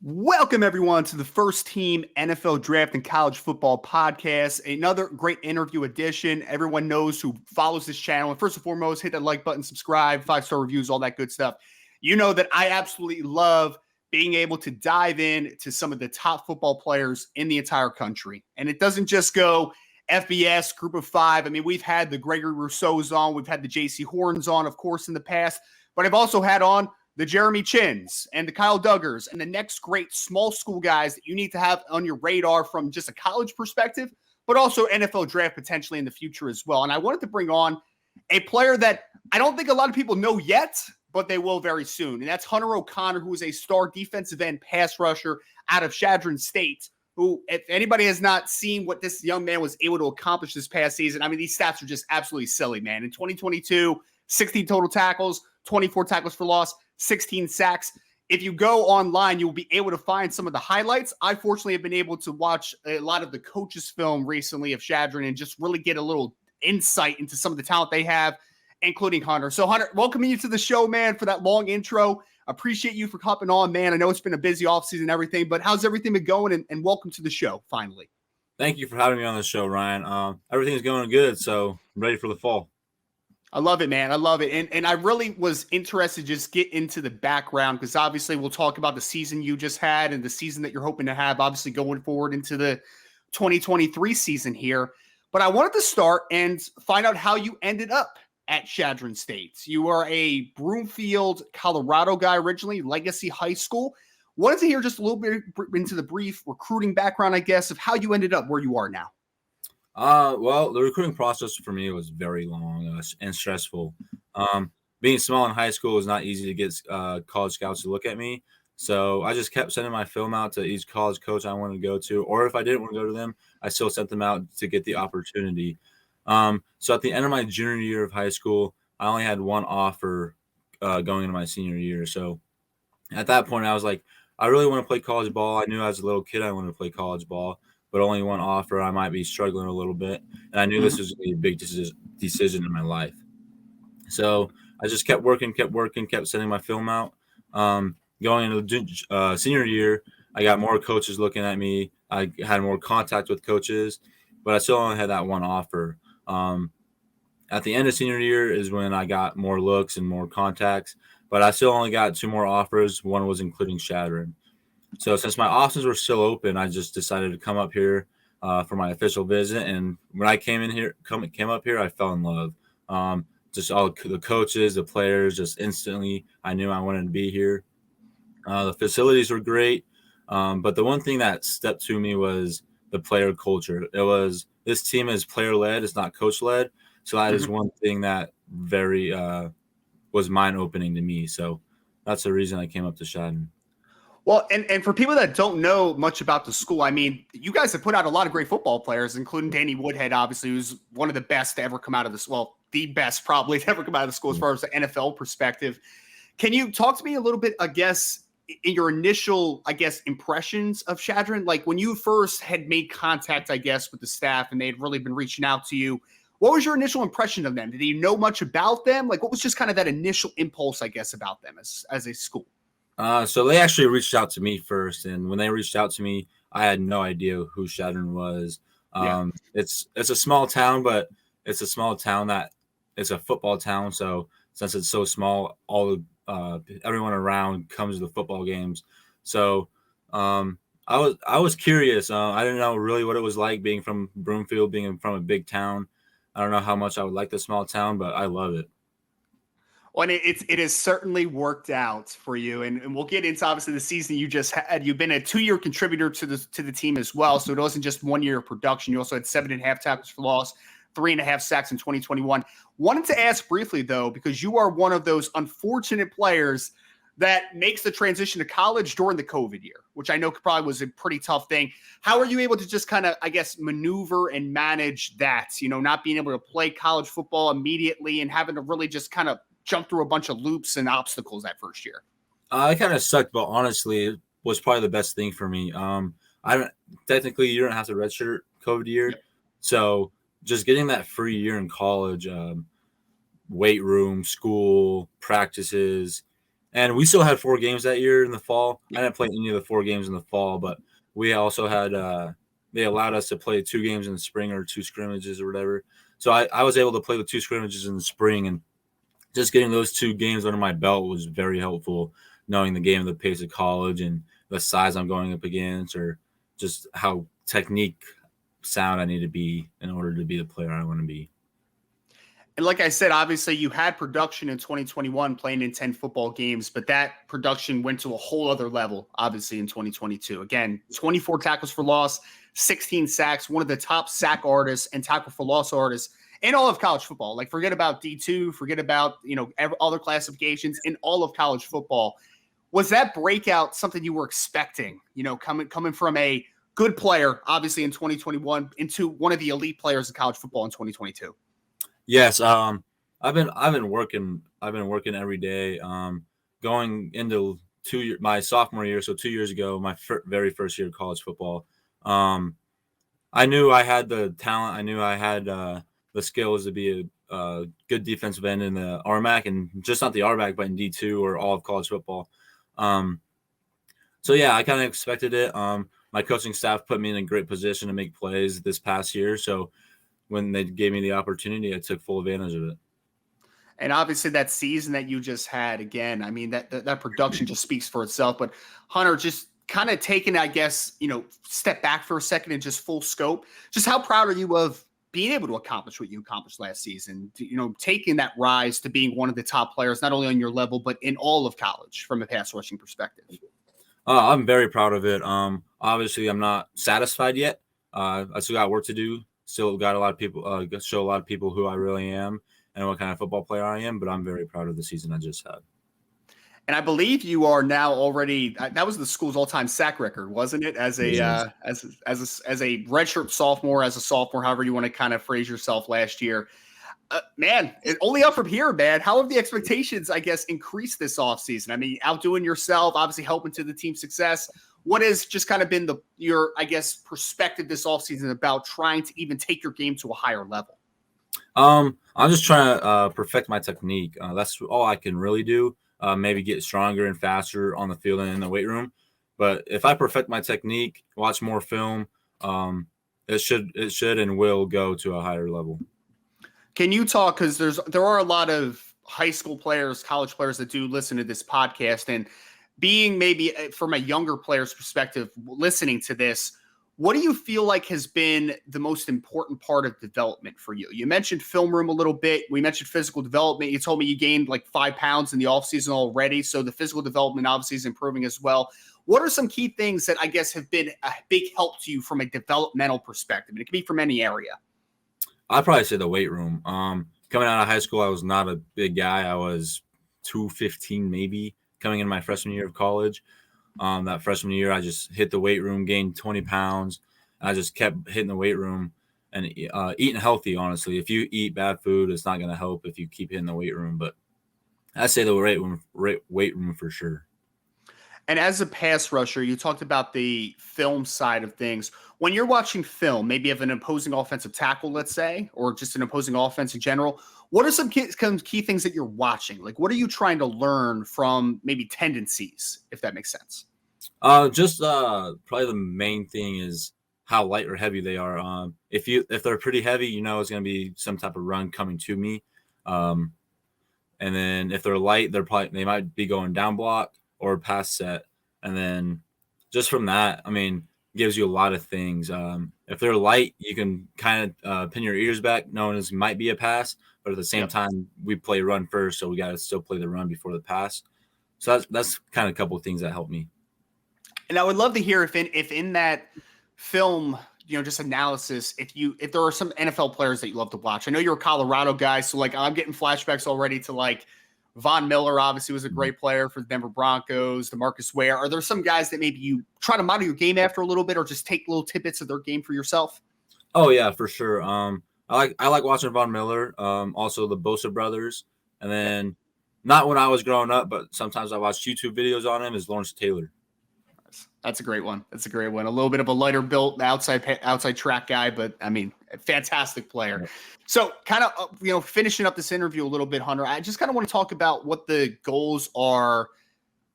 Welcome, everyone, to the First Team NFL Draft and College Football Podcast. Another great interview edition. Everyone knows who follows this channel. And first and foremost, hit that like button, subscribe, 5-star reviews, all that good stuff. You know that I absolutely love being able to dive in to some of the top football players in the entire country. And it doesn't just go FBS, Group of Five. I mean, we've had the Gregory Rousseaus on. We've had the J.C. Horns on, of course, in the past. But I've also had on the Jeremy Chins and the Kyle Duggars and the next great small school guys that you need to have on your radar from just a college perspective, but also NFL draft potentially in the future as well. And I wanted to bring on a player that I don't think a lot of people know yet, but they will very soon. And that's Hunter O'Connor, who is a star defensive end pass rusher out of Chadron State, who, if anybody has not seen what this young man was able to accomplish this past season, I mean, these stats are just absolutely silly, man. In 2022, 16 total tackles, 24 tackles for loss, 16 sacks. If you go online, you'll be able to find some of the highlights. I fortunately have been able to watch a lot of the coaches' film recently of Chadron and just really get a little insight into some of the talent they have, including Hunter. So, Hunter, welcoming you to the show, man, for that long intro. Appreciate you for hopping on, man. I know it's been a busy offseason and everything, but how's everything been going? And welcome to the show, finally. Thank you for having me on the show, Ryan. Everything's going good, so I'm ready for the fall. I love it, man. I love it. And I really was interested to just get into the background because obviously we'll talk about the season you just had and the season that you're hoping to have, obviously going forward into the 2023 season here. But I wanted to start and find out how you ended up at Chadron State. You are a Broomfield, Colorado guy originally, Legacy High School. Wanted to hear just a little bit into the brief recruiting background, I guess, of how you ended up where you are now. Well, the recruiting process for me was very long and stressful. Being small in high school was not easy to get college scouts to look at me. So I just kept sending my film out to each college coach I wanted to go to, or if I didn't want to go to them, I still sent them out to get the opportunity. So at the end of my junior year of high school, I only had one offer going into my senior year. So at that point, I was like, I really want to play college ball. I knew as a little kid I wanted to play college ball, but only one offer. I might be struggling a little bit. And I knew this was going to be a big decision in my life. So I just kept working, kept sending my film out. Going into the senior year, I got more coaches looking at me. I had more contact with coaches, but I still only had that one offer. At the end of senior year is when I got more looks and more contacts, but I still only got two more offers. One was including Chadron. So since my options were still open, I just decided to come up here for my official visit. And when I came up here, I fell in love. Just all the coaches, the players, just instantly, I knew I wanted to be here. The facilities were great, but the one thing that stepped to me was the player culture. This team is player led; it's not coach led. So that is one thing that very was mind opening to me. So that's the reason I came up to Chadron. Well, and for people that don't know much about the school, I mean, you guys have put out a lot of great football players, including Danny Woodhead, obviously, who's one of the best to ever come out of this. Well, the best probably to ever come out of the school as far as the NFL perspective. Can you talk to me a little bit, I guess, in your initial, I guess, impressions of Chadron? Like when you first had made contact, I guess, with the staff and they had really been reaching out to you, what was your initial impression of them? Did you know much about them? Like what was just kind of that initial impulse, I guess, about them as a school? So they actually reached out to me first, and when they reached out to me, I had no idea who Chadron was. It's a small town, but it's a small town that it's a football town. So since it's so small, everyone around comes to the football games. So I was curious. I didn't know really what it was like being from Broomfield, being from a big town. I don't know how much I would like the small town, but I love it. Well, and it has certainly worked out for you, and we'll get into obviously the season you just had. You've been a 2-year contributor to the team as well, so it wasn't just 1 year of production. You also had 7.5 tackles for loss, 3.5 sacks in 2021. Wanted to ask briefly though, because you are one of those unfortunate players that makes the transition to college during the COVID year, which I know probably was a pretty tough thing. How are you able to just kind of, I guess, maneuver and manage that? You know, not being able to play college football immediately and having to really just kind of jump through a bunch of loops and obstacles that first year. It kind of sucked, but honestly, it was probably the best thing for me. I don't technically you don't have to redshirt COVID year, so just getting that free year in college, weight room, school, practices, And we still had 4 games that year in the fall. I didn't play any of the 4 games in the fall, but we also had they allowed us to play 2 games in the spring or 2 scrimmages or whatever. So I was able to play with 2 scrimmages in the spring, and just getting those 2 games under my belt was very helpful, knowing the game of the pace of college and the size I'm going up against, or just how technique sound I need to be in order to be the player I want to be. And like I said, obviously you had production in 2021 playing in 10 football games, but that production went to a whole other level, obviously, in 2022. Again, 24 tackles for loss, 16 sacks, one of the top sack artists and tackle for loss artists in all of college football. Like, forget about D2, forget about, other classifications in all of college football. Was that breakout something you were expecting, coming from a good player, obviously, in 2021 into one of the elite players of college football in 2022? Yes, I've been working every day. Going into my sophomore year, so 2 years ago, my very first year of college football. I knew I had the talent. I knew I had the skills to be a good defensive end in the RMAC, and just not the RMAC, but in D2 or all of college football. So yeah, I kind of expected it. My coaching staff put me in a great position to make plays this past year, so when they gave me the opportunity, I took full advantage of it. And obviously that season that you just had, again, I mean, that production just speaks for itself. But Hunter, just kind of taking, I guess, step back for a second and just full scope, just how proud are you of being able to accomplish what you accomplished last season, taking that rise to being one of the top players, not only on your level, but in all of college from a pass rushing perspective? I'm very proud of it. Obviously I'm not satisfied yet. I still got work to do. Still got a lot of people, show a lot of people who I really am and what kind of football player I am, but I'm very proud of the season I just had. And I believe you are now already, that was the school's all-time sack record, wasn't it? As a redshirt sophomore, however you want to kind of phrase yourself last year. Man, only up from here, man. How have the expectations, I guess, increased this offseason? I mean, outdoing yourself, obviously helping to the team's success. What has just kind of been your perspective this offseason about trying to even take your game to a higher level? I'm just trying to perfect my technique. That's all I can really do. Maybe get stronger and faster on the field and in the weight room. But if I perfect my technique, watch more film, it should and will go to a higher level. Can you talk, because there are a lot of high school players, college players that do listen to this podcast, and being maybe from a younger player's perspective, listening to this, what do you feel like has been the most important part of development for you? You mentioned film room a little bit. We mentioned physical development. You told me you gained like 5 pounds in the offseason already. So the physical development obviously is improving as well. What are some key things that I guess have been a big help to you from a developmental perspective? And it can be from any area. I'd probably say the weight room. Coming out of high school, I was not a big guy. I was 215 maybe coming in my freshman year of college. That freshman year, I just hit the weight room, gained 20 pounds. I just kept hitting the weight room and eating healthy, honestly. If you eat bad food, it's not going to help if you keep hitting the weight room. But I'd say the weight room for sure. And as a pass rusher, you talked about the film side of things. When you're watching film, maybe of an opposing offensive tackle, let's say, or just an opposing offense in general, what are some key things that you're watching? Like, what are you trying to learn from maybe tendencies, if that makes sense? Probably the main thing is how light or heavy they are. If they're pretty heavy, it's going to be some type of run coming to me. And then if they're light, they might be going down block or pass set. And then just from that, gives you a lot of things. If they're light, you can kind of pin your ears back, knowing this might be a pass, but at the same time, we play run first, so we got to still play the run before the pass. So that's kind of a couple of things that help me. And I would love to hear if in that film, just analysis, if there are some NFL players that you love to watch. I know you're a Colorado guy, so like I'm getting flashbacks already to like Von Miller obviously was a great player for the Denver Broncos, DeMarcus Ware. Are there some guys that maybe you try to model your game after a little bit or just take little tidbits of their game for yourself? Oh, yeah, for sure. I like watching Von Miller, also the Bosa brothers. And then not when I was growing up, but sometimes I watch YouTube videos on him, is Lawrence Taylor. That's a great one. A little bit of a lighter built outside track guy, but a fantastic player. Yeah. So kind of, finishing up this interview a little bit, Hunter, I just kind of want to talk about what the goals are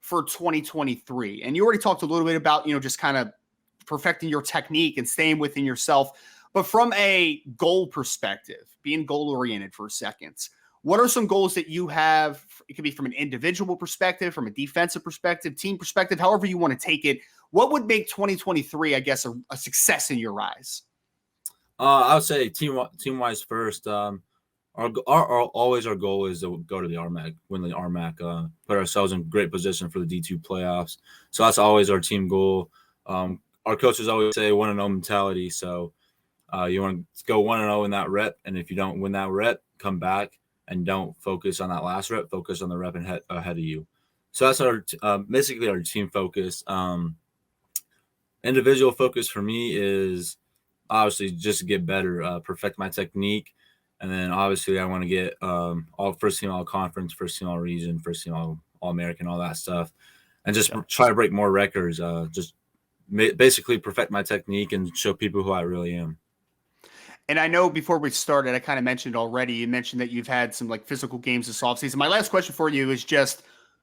for 2023? And you already talked a little bit about, just kind of perfecting your technique and staying within yourself. But from a goal perspective, being goal-oriented for a second, what are some goals that you have? It could be from an individual perspective, from a defensive perspective, team perspective, however you want to take it. What would make 2023, I guess, a success in your eyes? I would say team-wise first. Always our goal is to go to the RMAC, win the RMAC, put ourselves in great position for the D2 playoffs. So that's always our team goal. Our coaches always say 1-0 mentality. So you want to go 1-0 in that rep, and if you don't win that rep, come back and don't focus on that last rep. Focus on the rep ahead of you. So that's our basically our team focus. Individual focus for me is obviously just to get better, perfect my technique. And then obviously I want to get all first team all conference, first team all region, first team all American, all that stuff, and just try to break more records. Just basically perfect my technique and show people who I really am. And I know before we started, I kind of mentioned already. You mentioned that you've had some physical games this offseason. My last question for you is just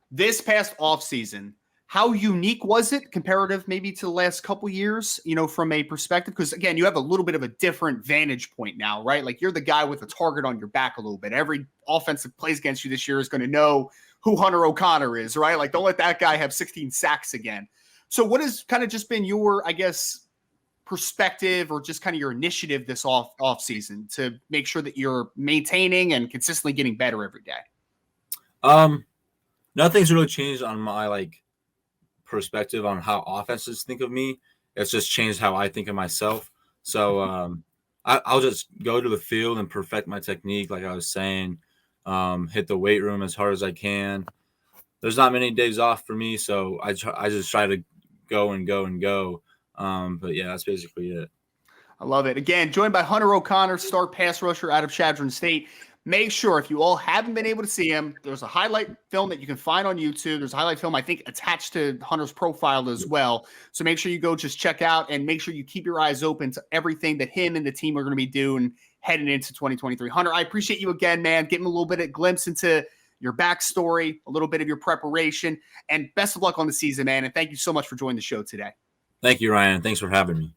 this past offseason. How unique was it comparative maybe to the last couple years, from a perspective? Because, again, you have a little bit of a different vantage point now, right? You're the guy with a target on your back a little bit. Every offense that plays against you this year is going to know who Hunter O'Connor is, right? Don't let that guy have 16 sacks again. So what has kind of just been your, I guess, perspective or just kind of your initiative this off season to make sure that you're maintaining and consistently getting better every day? Nothing's really changed on my, perspective on how offenses think of me. It's just changed how I think of myself. So I'll just go to the field and perfect my technique, like I was saying, hit the weight room as hard as I can. There's not many days off for me, so I just try to go and go and go. But yeah, that's basically it. I love it. Again, joined by Hunter O'Connor, star pass rusher out of Chadron State. Make sure, if you all haven't been able to see him, there's a highlight film that you can find on YouTube. There's a highlight film, I think, attached to Hunter's profile as well. So make sure you go just check out and make sure you keep your eyes open to everything that him and the team are going to be doing heading into 2023. Hunter, I appreciate you again, man. Getting a little bit of glimpse into your backstory, a little bit of your preparation, and best of luck on the season, man. And thank you so much for joining the show today. Thank you, Ryan. Thanks for having me.